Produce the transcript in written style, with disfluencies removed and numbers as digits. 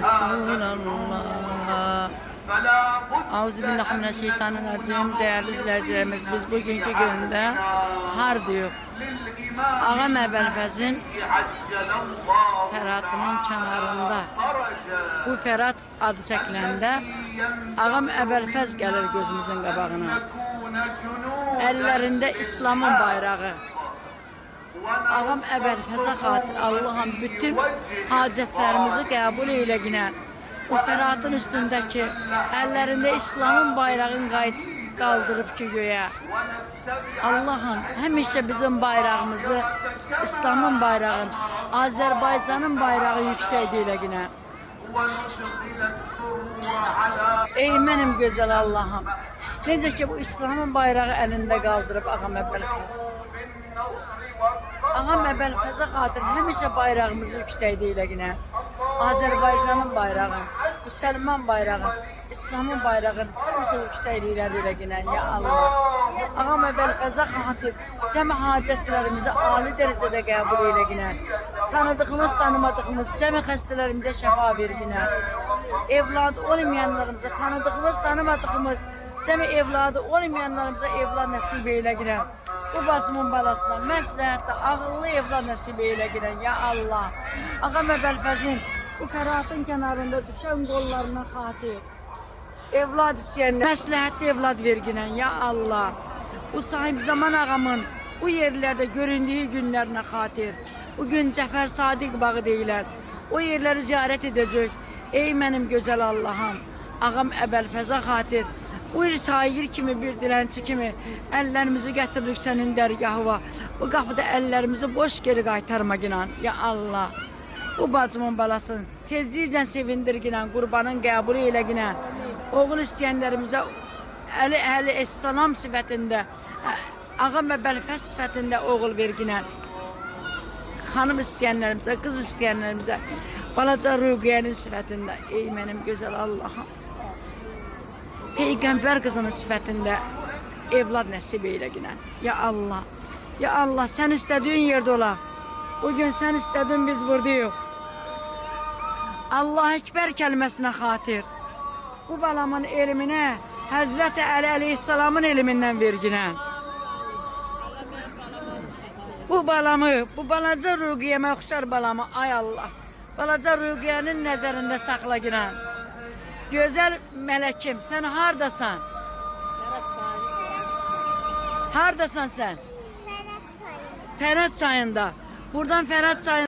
Resulallah. Euzubillahimineşşeytanirracim. Değerli izleyicilerimiz, biz bugünkü günde hardayıq. Ağa Məbəlfəzin Fəratının kənarında. Bu Fərat adı çəkiləndə Ağa Məbəlfəz gəlir gözümüzün qabağına. Əllərində İslamın bayrağı. Ağam Əbəlfəzə xatir Allah'ım bütün hacətlərimizi qəbul eylə günə. O Fəratın üstündəki əllərində İslamın bayrağını qaldırıb ki göyə. Allah'ım həmişə bizim bayrağımızı, İslamın bayrağını, Azərbaycanın bayrağı yüksək deylə günə. Ey mənim gözəl Allah'ım, necə ki bu İslamın bayrağı əlində qaldırıb Ağam Əbəlfəz. Ağam Əbəlfəzə xatir həmişə bayrağımızı yüksək deyilə günə. Azərbaycanın bayrağı, Müsəlman bayrağı, İslamın bayrağını həmişə yüksək deyilə günə. Ya Allah. Ağam Əbəlfəzə xatir cəmi hacətlərimizi ali dərəcədə qəbul eylə günə. Tanıdığımız, tanımadığımız cəmi xəstələrimizə şəfa ver günə. Evladı olmayanlarımıza, tanıdığımız, tanımadığımız cəmi evladı olmayanlarımıza evlad nəsib eylə günə. Bu bacımın balasına məsləhətlə ağıllı evlad nəsib eylə günə. Ya Allah. Ağam Əbəlfəzin bu Fəratın kənarında düşən qollarına xatir evlad istəyənlər məsləhətli evlad ver günə. Ya Allah. Bu sahib zaman ağamın bu yerlərdə göründüyü günlərinə xatir. Bugün Cəfər Sadiq bağı deyilər. O yerləri ziyarət edəcək. Ey mənim gözəl Allah'ım. Ağam Əbəlfəzə xatir. Buyur sayır kimi bir dilənçi kimi əllərimizi gətiririk sənin dərgahıva. Bu qapıda əllərimizi boş geri qaytarma ginən. Ya Allah. Bu bacımın balasını tezliklə sevindir ginən. Qurbanın qəbul eylə ginən. Oğul istəyənlərimizə Əli Essalam sifətində, Ağam Əbəlfəz sifətində oğul ver ginən. Xanım istəyənlərimizə, qız istəyənlərimizə balaca Rüqiyənin sifətində. Ey mənim gözəl Allah'ım. Peyğəmbər qızının sifətində evlad nəsib eylə günə. Ya Allah. Ya Allah, sən istədiyin yerdə olaq. Bugün sən istədin, biz buradayıq. Allah Ekber kəlməsinə xatir. Bu balamın elminə Həzrəti Əli Əleyhisselamın elmindən verginə. Bu balamı, bu balaca Rüqiyəmə oxşar balamı, ay Allah. Balaca Rüqiyənin nəzərində saxla günə. Gözəl mələkim, sən hardasan? Hardasan sən? Fərət çayında. Buradan Fərət çayında.